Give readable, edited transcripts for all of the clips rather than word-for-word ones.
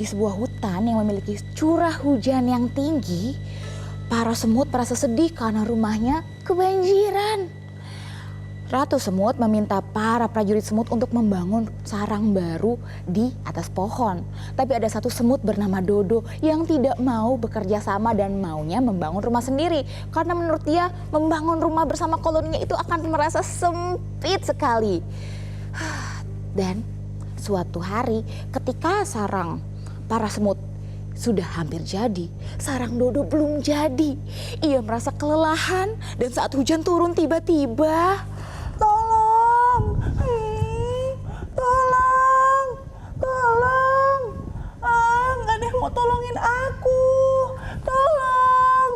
Di sebuah hutan yang memiliki curah hujan yang tinggi, para semut merasa sedih karena rumahnya kebanjiran. Ratu Semut meminta para prajurit semut untuk membangun sarang baru di atas pohon. Tapi ada satu semut bernama Dodo yang tidak mau bekerja sama dan maunya membangun rumah sendiri. Karena menurut dia membangun rumah bersama koloninya itu akan merasa sempit sekali. Dan suatu hari ketika sarang para semut sudah hampir jadi, sarang Dodo belum jadi. Ia merasa kelelahan dan saat hujan turun tiba-tiba, Tolong, tolong, nggak ada yang mau tolongin aku, tolong.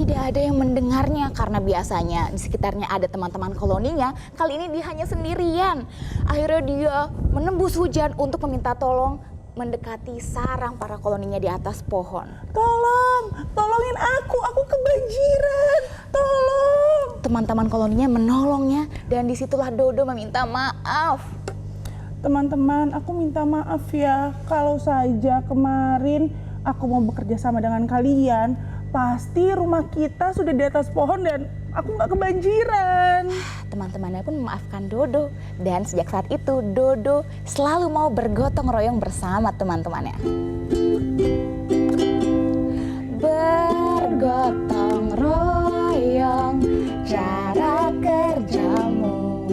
tidak ada yang mendengarnya karena biasanya di sekitarnya ada teman-teman koloninya. Kali ini dia hanya sendirian. Akhirnya dia menembus hujan untuk meminta tolong mendekati sarang para koloninya di atas pohon. Tolongin aku kebanjiran, tolong. Teman-teman koloninya menolongnya dan disitulah Dodo meminta maaf. Teman-teman, aku minta maaf ya, kalau saja kemarin aku mau bekerja sama dengan kalian, pasti rumah kita sudah di atas pohon dan aku nggak kebanjiran. Teman-temannya pun memaafkan Dodo dan sejak saat itu Dodo selalu mau bergotong royong bersama teman-temannya. Bergotong royong cara kerjamu,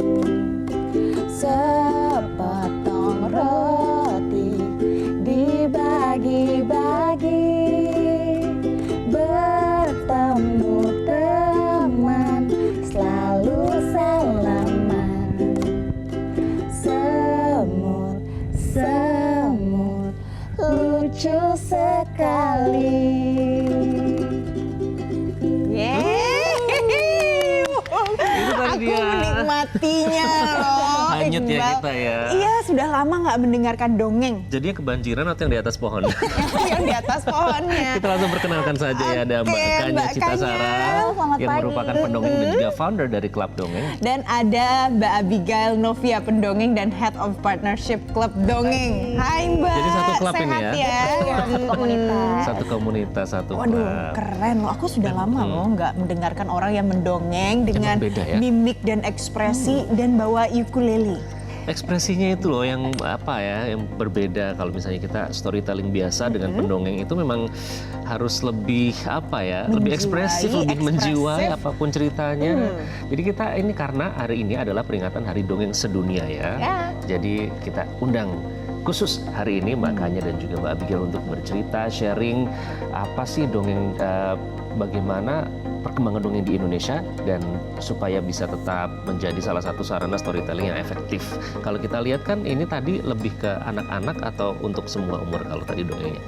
sepotong roti dibagi-bagi, bertemu teman selalu salaman, semut lucu sekali. Aku menikmatinya loh. Hanyut ya Iqbal. kita ya. Iya, sudah lama nggak mendengarkan dongeng. Jadinya kebanjiran atau yang di atas pohon? Yang di atas pohonnya. Kita langsung perkenalkan saja ya, ada Mbak Oke, Kanya Mbak Citasara Kanya. Selamat yang pagi. merupakan pendongeng dan juga founder dari Klub Dongeng. Dan ada Mbak Abigail Novia, pendongeng dan Head of Partnership Klub Dongeng. Hai Mbak. Jadi satu klub ini sehat ya? Satu komunitas. Satu komunitas, satu Waduh, klub. keren loh. Aku sudah lama loh nggak mendengarkan orang yang mendongeng dengan beda ya? mimik dan ekspresi dan bawa ukulele. Ekspresinya itu loh yang apa ya, yang berbeda. Kalau misalnya kita storytelling biasa dengan pendongeng itu memang harus lebih apa ya, lebih ekspresif, lebih menjiwai apapun ceritanya. Jadi kita ini karena hari ini adalah peringatan Hari Dongeng Sedunia ya. Jadi kita undang khusus hari ini Mbak Kanya dan juga Mbak Abigail untuk bercerita, sharing apa sih dongeng, bagaimana perkembangan dongeng di Indonesia dan supaya bisa tetap menjadi salah satu sarana storytelling yang efektif. Kalau kita lihat kan ini tadi lebih ke anak-anak atau untuk semua umur kalau tadi dongengnya?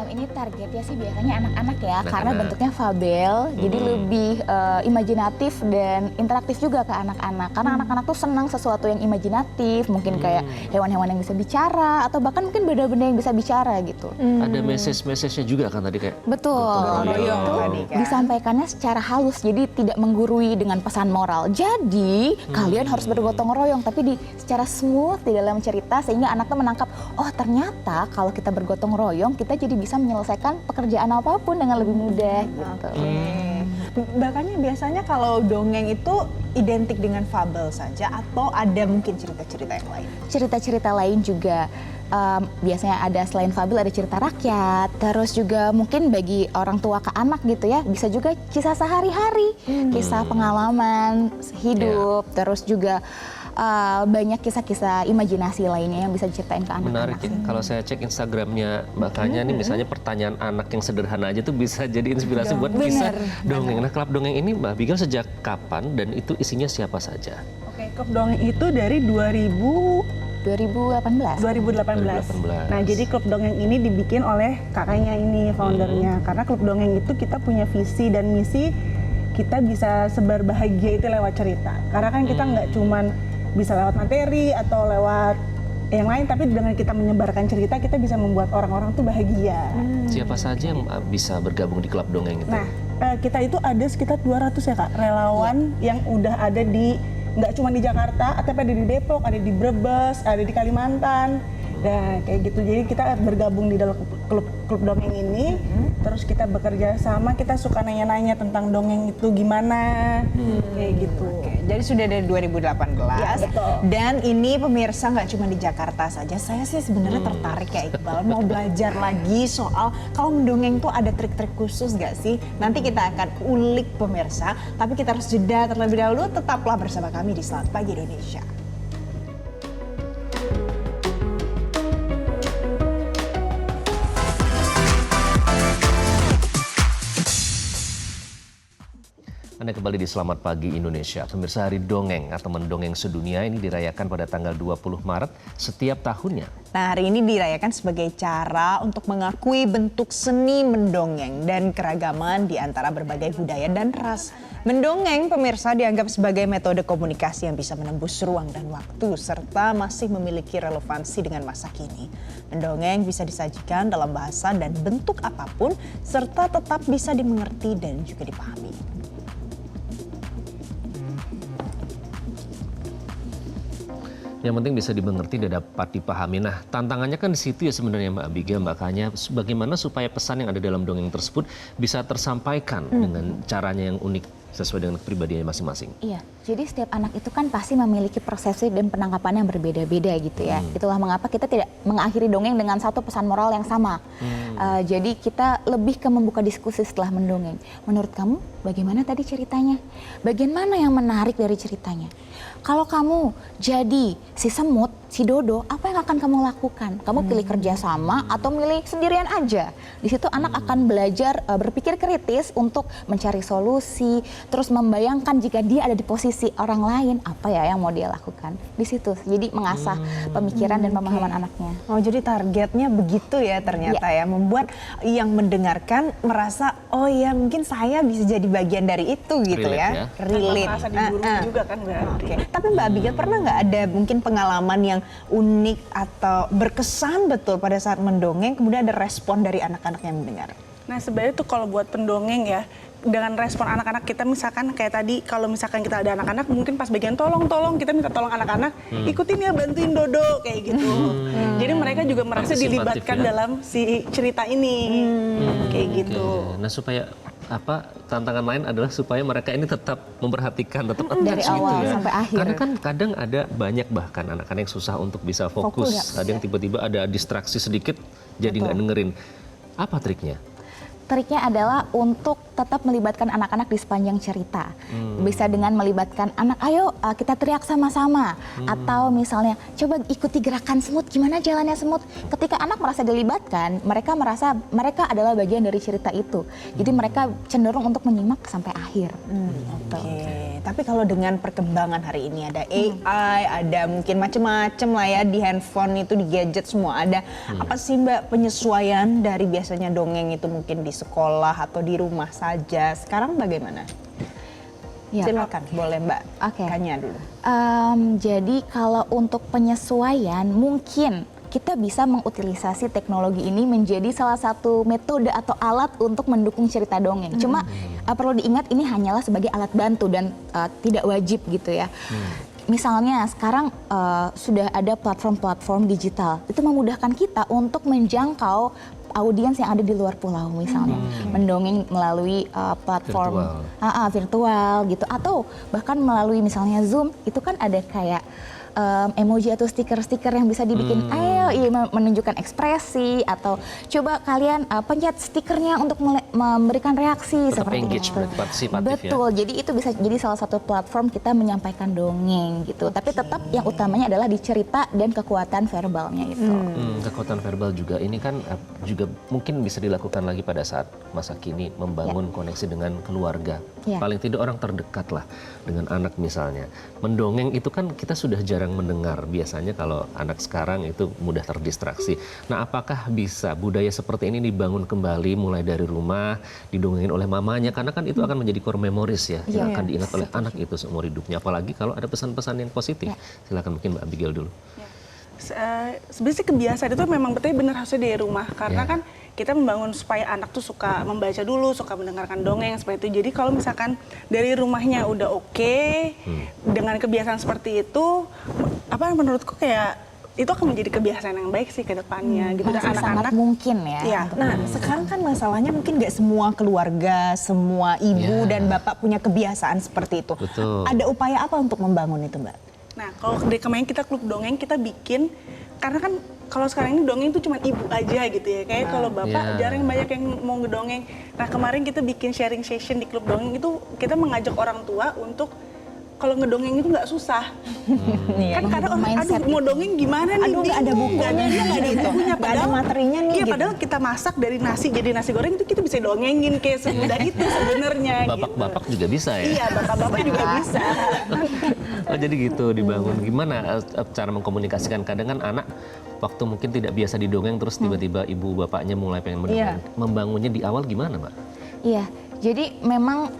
Ini targetnya sih biasanya anak-anak ya, Anak-anak. karena bentuknya fabel, jadi lebih imajinatif dan interaktif juga ke anak-anak. Karena anak-anak tuh senang sesuatu yang imajinatif, mungkin kayak hewan-hewan yang bisa bicara atau bahkan mungkin benda-benda yang bisa bicara gitu. Ada message-nya juga kan tadi kayak Betul, gotong royong itu tadi kan. disampaikannya secara halus, jadi tidak menggurui dengan pesan moral. Jadi kalian harus bergotong royong, tapi secara smooth di dalam cerita sehingga anak tuh menangkap, oh ternyata kalau kita bergotong royong kita jadi bisa menyelesaikan pekerjaan apapun dengan lebih mudah gitu. Bahkannya biasanya kalau dongeng itu identik dengan fabel saja atau ada mungkin cerita-cerita yang lain? Cerita-cerita lain juga biasanya ada, selain fabel ada cerita rakyat, terus juga mungkin bagi orang tua ke anak gitu ya, bisa juga kisah sehari-hari, kisah pengalaman hidup, terus juga banyak kisah-kisah imajinasi lainnya yang bisa diceritain ke anak-anak. menarik ya. Kalau saya cek Instagramnya Mbak Kanya nih, misalnya pertanyaan anak yang sederhana aja tuh bisa jadi inspirasi buat kisah dongeng. Nah, Klub Dongeng ini Mbak Abigail sejak kapan dan itu isinya siapa saja? Oke, Klub Dongeng itu dari 2018. 2018. Nah, jadi Klub Dongeng ini dibikin oleh kakaknya ini, foundernya. Karena Klub Dongeng itu kita punya visi dan misi, kita bisa sebar bahagia itu lewat cerita. Karena kan kita nggak cuman bisa lewat materi atau lewat yang lain, tapi dengan kita menyebarkan cerita, kita bisa membuat orang-orang tuh bahagia. Siapa saja yang bisa bergabung di Klub Dongeng itu? Nah, kita itu ada sekitar 200 ya Kak, relawan yang udah ada di, nggak cuma di Jakarta, tapi ada di Depok, ada di Brebes, ada di Kalimantan. Nah, kayak gitu. Jadi kita bergabung di dalam klub dongeng ini, terus kita bekerja sama, kita suka nanya-nanya tentang dongeng itu gimana, kayak gitu. Oke, jadi sudah dari 2018. Ya, betul. Dan ini pemirsa nggak cuma di Jakarta saja. Saya sih sebenarnya tertarik ya Iqbal, mau belajar lagi soal kalau mendongeng tuh ada trik-trik khusus nggak sih? Nanti kita akan ulik pemirsa, tapi kita harus jeda terlebih dahulu. Tetaplah bersama kami di Selamat Pagi Indonesia. Anda kembali di Selamat Pagi Indonesia. Pemirsa, Hari Dongeng atau Mendongeng Sedunia ini dirayakan pada tanggal 20 Maret setiap tahunnya. Nah, hari ini dirayakan sebagai cara untuk mengakui bentuk seni mendongeng dan keragaman di antara berbagai budaya dan ras. Mendongeng, pemirsa, dianggap sebagai metode komunikasi yang bisa menembus ruang dan waktu serta masih memiliki relevansi dengan masa kini. Mendongeng bisa disajikan dalam bahasa dan bentuk apapun serta tetap bisa dimengerti dan juga dipahami. Yang penting bisa dimengerti dan dapat dipahami. Nah, tantangannya kan di situ ya sebenarnya Mbak Abigail, Mbak Kanya, bagaimana supaya pesan yang ada dalam dongeng tersebut bisa tersampaikan dengan caranya yang unik sesuai dengan kepribadiannya masing-masing. Iya, jadi setiap anak itu kan pasti memiliki persepsi dan penangkapan yang berbeda-beda gitu ya. Itulah mengapa kita tidak mengakhiri dongeng dengan satu pesan moral yang sama. Jadi kita lebih ke membuka diskusi setelah mendongeng. Menurut kamu bagaimana tadi ceritanya? Bagian mana yang menarik dari ceritanya? Kalau kamu jadi si semut, si dodo, apa yang akan kamu lakukan? Kamu pilih kerja sama atau milih sendirian aja? Di situ anak akan belajar berpikir kritis untuk mencari solusi, terus membayangkan jika dia ada di posisi orang lain, apa ya yang mau dia lakukan? Di situ, jadi mengasah pemikiran dan pemahaman anaknya. Oh, jadi targetnya begitu ya ternyata ya, membuat yang mendengarkan merasa, oh ya mungkin saya bisa jadi bagian dari itu gitu. Relate ya. Relate. Merasa diburu juga kan berarti. Oke. Tapi Mbak Abigail pernah nggak ada mungkin pengalaman yang unik atau berkesan betul pada saat mendongeng kemudian ada respon dari anak-anak yang mendengar? Nah, sebenarnya tuh kalau buat pendongeng ya, dengan respon anak-anak kita misalkan kayak tadi, kalau misalkan kita ada anak-anak mungkin pas bagian tolong kita minta tolong anak-anak, ikutin ya, bantuin Dodo kayak gitu. Jadi mereka juga merasa Partisipatif dilibatkan ya. dalam si cerita ini, kayak gitu. Oke. Nah, supaya tantangan lain adalah supaya mereka ini tetap memperhatikan, tetap Dari attach gitu awal ya. sampai akhir. Karena kan kadang ada banyak bahkan anak-anak yang susah untuk bisa fokus. Ada yang tiba-tiba ada distraksi sedikit jadi nggak dengerin. Apa triknya? Triknya adalah untuk tetap melibatkan anak-anak di sepanjang cerita. Bisa dengan melibatkan anak, ayo kita teriak sama-sama. Atau misalnya, coba ikuti gerakan semut, gimana jalannya semut. Ketika anak merasa dilibatkan, mereka merasa mereka adalah bagian dari cerita itu. Jadi mereka cenderung untuk menyimak sampai akhir. Oke. Tapi kalau dengan perkembangan hari ini ada AI, ada mungkin macam-macam lah ya di handphone itu, di gadget semua ada. Apa sih Mbak penyesuaian dari biasanya dongeng itu mungkin di sekolah atau di rumah saja? Sekarang bagaimana? Ya. Silakan, boleh Mbak. Oke. Tanya dulu. Jadi kalau untuk penyesuaian mungkin kita bisa mengutilisasi teknologi ini menjadi salah satu metode atau alat untuk mendukung cerita dongeng. Cuma perlu diingat ini hanyalah sebagai alat bantu dan tidak wajib gitu ya. Misalnya sekarang sudah ada platform-platform digital, itu memudahkan kita untuk menjangkau audiens yang ada di luar pulau misalnya. Mendongeng melalui platform virtual gitu, atau bahkan melalui misalnya Zoom, itu kan ada kayak emoji atau stiker-stiker yang bisa dibikin, ayo menunjukkan ekspresi, atau coba kalian pencet stikernya untuk memberikan reaksi Tetap seperti engage, itu. partisipatif ya. Betul, jadi itu bisa jadi salah satu platform kita menyampaikan dongeng gitu. Tapi tetap yang utamanya adalah di cerita dan kekuatan verbalnya itu. Kekuatan verbal juga ini kan juga mungkin bisa dilakukan lagi pada saat masa kini membangun koneksi dengan keluarga. Ya. Paling tidak orang terdekat lah dengan anak misalnya. Mendongeng itu kan kita sudah jarang mendengar. Biasanya kalau anak sekarang itu mudah terdistraksi. Nah, apakah bisa budaya seperti ini dibangun kembali mulai dari rumah, didongengin oleh mamanya? Karena kan itu akan menjadi core memories ya, yang akan diingat oleh anak itu seumur hidupnya. Apalagi kalau ada pesan-pesan yang positif. Silakan mungkin Mbak Abigail dulu. Sebenarnya kebiasaan itu memang benar harusnya dari rumah, karena kan kita membangun supaya anak tuh suka membaca dulu, suka mendengarkan dongeng seperti itu. Jadi kalau misalkan dari rumahnya udah oke, dengan kebiasaan seperti itu, menurutku kayak itu akan menjadi kebiasaan yang baik sih ke depannya gitu. Dan Masih sangat anak-anak mungkin ya. Iya. Nah, sekarang kan masalahnya mungkin nggak semua keluarga, semua ibu Ya. dan bapak punya kebiasaan seperti itu. Betul. Ada upaya apa untuk membangun itu, Mbak? Nah, kalau dari kemarin kita klub dongeng kita bikin, karena kan kalau sekarang ini dongeng itu cuma ibu aja gitu ya. Kayak kalau bapak Ya. jarang banyak yang mau ngedongeng. Nah, kemarin kita bikin sharing session di klub dongeng itu kita mengajak orang tua untuk kalau ngedongeng itu nggak susah. Iya. Kan kadang orang, mindset aduh mau dongeng gimana nih? Aduh, nggak ada bingung, bukunya, nggak nggak ada bukunya, nggak ada padahal- materinya nih, Iya, gitu. padahal kita masak dari nasi jadi nasi goreng itu kita bisa dongengin kayak semudah itu sebenarnya. Bapak-bapak juga bisa ya? Iya, bapak-bapak juga bisa. Oh jadi gitu dibangun. Gimana cara mengkomunikasikan? Kadang kan anak waktu mungkin tidak biasa didongeng terus tiba-tiba ibu bapaknya mulai pengen mendongeng. Membangunnya di awal gimana, Mbak? Iya, jadi memang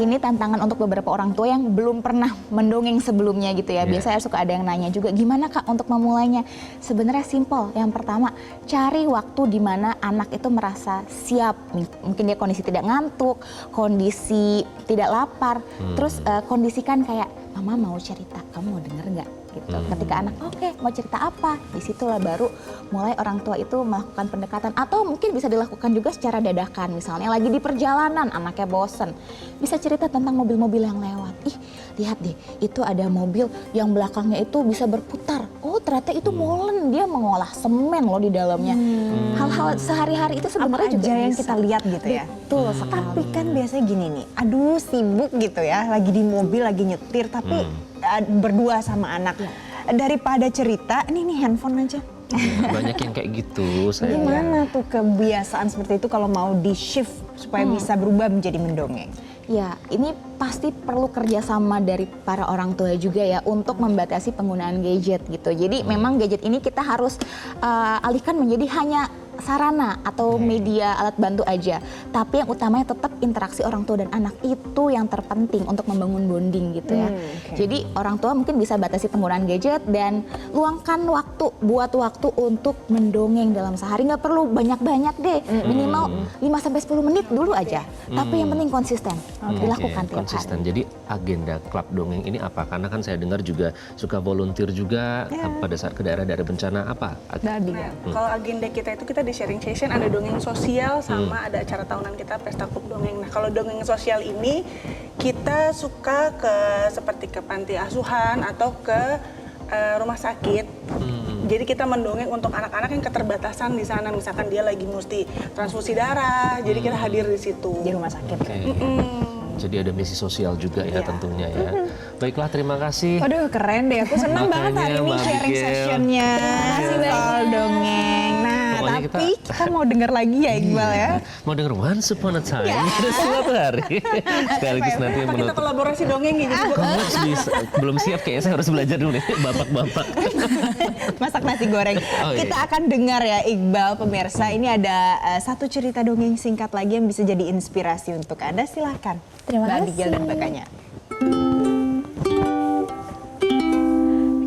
ini tantangan untuk beberapa orang tua yang belum pernah mendongeng sebelumnya gitu ya. Iya. Biasanya suka ada yang nanya juga, gimana Kak untuk memulainya? Sebenarnya simple. Yang pertama, cari waktu di mana anak itu merasa siap. Mungkin dia kondisi tidak ngantuk, kondisi tidak lapar. Terus kondisikan kayak, Mama mau cerita, kamu mau denger nggak? Gitu. Ketika anak, oke, mau cerita apa? Disitulah baru mulai orang tua itu melakukan pendekatan. Atau mungkin bisa dilakukan juga secara dadakan. Misalnya lagi di perjalanan, anaknya bosen. Bisa cerita tentang mobil-mobil yang lewat. Ih, lihat deh, itu ada mobil yang belakangnya itu bisa berputar. Oh, ternyata itu molen, dia mengolah semen loh di dalamnya. Hal-hal sehari-hari itu Apa sebenarnya juga aja yang bisa. kita lihat gitu ya? Betul sekali. Tapi kan biasanya gini nih, aduh sibuk gitu ya, lagi di mobil, lagi nyetir, tapi berdua sama anak. Daripada cerita, ini handphone aja. Banyak yang kayak gitu. Saya Gimana tuh kebiasaan seperti itu kalau mau di shift supaya bisa berubah menjadi mendongeng? Ya, ini pasti perlu kerjasama dari para orang tua juga ya untuk membatasi penggunaan gadget gitu. Jadi memang gadget ini kita harus alihkan menjadi hanya sarana atau media alat bantu aja. Tapi yang utamanya tetap interaksi orang tua dan anak itu yang terpenting untuk membangun bonding gitu ya. Jadi orang tua mungkin bisa batasi penggunaan gadget dan luangkan waktu, buat waktu untuk mendongeng dalam sehari. Nggak perlu banyak-banyak deh, minimal 5-10 menit dulu aja. Tapi yang penting konsisten, dilakukan tiap konsisten. hari. Jadi agenda klub dongeng ini apa? Karena kan saya dengar juga suka volunteer juga pada saat ke daerah-daerah bencana apa? Nah, kalau agenda kita itu kita di sharing session ada dongeng sosial sama ada acara tahunan kita Pesta Klub Dongeng. Nah, kalau dongeng sosial ini kita suka ke seperti ke panti asuhan atau ke rumah sakit. Jadi kita mendongeng untuk anak-anak yang keterbatasan di sana, misalkan dia lagi mesti transfusi darah, jadi kita hadir di situ. Di rumah sakit. Oke. Jadi ada misi sosial juga ya tentunya ya. Baiklah, terima kasih. Aduh keren deh, aku senang banget hari Makanya, ini Mbak sharing Abigail. sessionnya soal dongeng. Nah, Pokoknya tapi kita mau denger lagi ya Iqbal ya. Mau denger Once Upon a Time ada suatu hari. Sekaligus nanti Apa kita menutup. kolaborasi dongeng gitu? Coach bisa. Belum siap kayaknya saya harus belajar dulu nih bapak-bapak. Masak nasi goreng. Oh, iya. Kita akan dengar ya Iqbal pemirsa. Ini ada satu cerita dongeng singkat lagi yang bisa jadi inspirasi untuk Anda. Silakan. Terima Mbak kasih. Abigail dan kakaknya.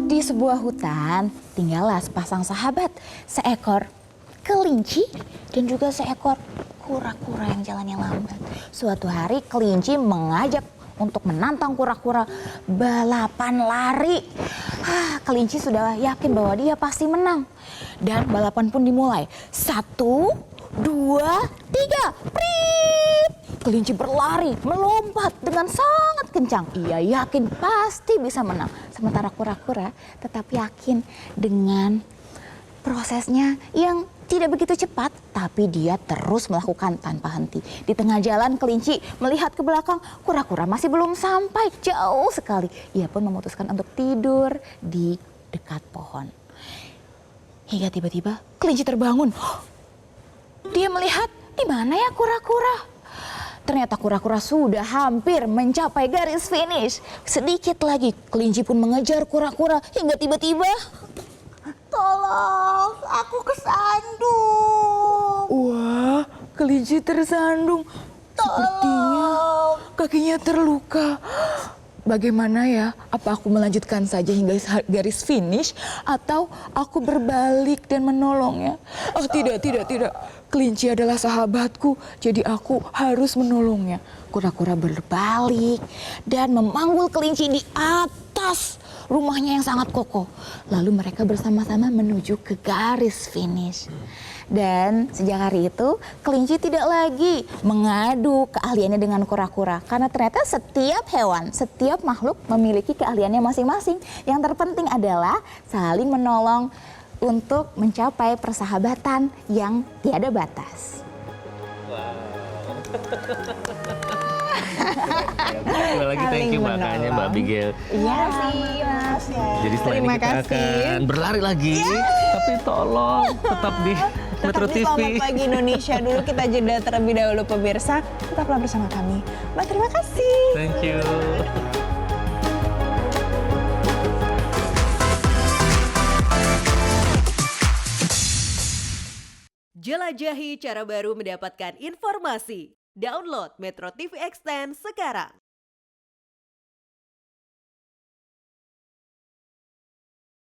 Di sebuah hutan tinggallah sepasang sahabat, seekor kelinci dan juga seekor kura-kura yang jalannya lambat. Suatu hari kelinci mengajak untuk menantang kura-kura balapan lari. Kelinci sudah yakin bahwa dia pasti menang. Dan balapan pun dimulai. 1, 2, 3, prip! Kelinci berlari, melompat dengan sangat kencang. Ia yakin pasti bisa menang. Sementara kura-kura tetap yakin dengan prosesnya yang tidak begitu cepat, tapi dia terus melakukan tanpa henti. Di tengah jalan kelinci melihat ke belakang, kura-kura masih belum sampai, jauh sekali. Ia pun memutuskan untuk tidur di dekat pohon. Hingga tiba-tiba kelinci terbangun. Dia melihat, di mana ya kura-kura? Ternyata kura-kura sudah hampir mencapai garis finish. Sedikit lagi kelinci pun mengejar kura-kura hingga tiba-tiba, tolong, aku kesandung. Wah, kelinci tersandung. Sepertinya kakinya terluka. Bagaimana ya? Apa aku melanjutkan saja hingga garis finish atau aku berbalik dan menolongnya? Oh tidak. Kelinci adalah sahabatku, jadi aku harus menolongnya. Kura-kura berbalik dan memanggul kelinci di atas rumahnya yang sangat kokoh. Lalu mereka bersama-sama menuju ke garis finish. Dan sejak hari itu, kelinci tidak lagi mengadu keahliannya dengan kura-kura. Karena ternyata setiap hewan, setiap makhluk memiliki keahliannya masing-masing. Yang terpenting adalah saling menolong untuk mencapai persahabatan yang tiada batas. Sekali lagi thank you Saling makanya Mbak menolong. Abigail. Iya sih, Mas. Jadi setelah ini Terima kita kasih. akan berlari lagi, tapi tolong tetap di Metro Tetap di TV. Selamat Pagi Indonesia dulu, kita jeda terlebih dahulu pemirsa. Tetaplah bersama kami. Mbak, terima kasih. Thank you. Jelajahi cara baru mendapatkan informasi. Download Metro TV Extend sekarang.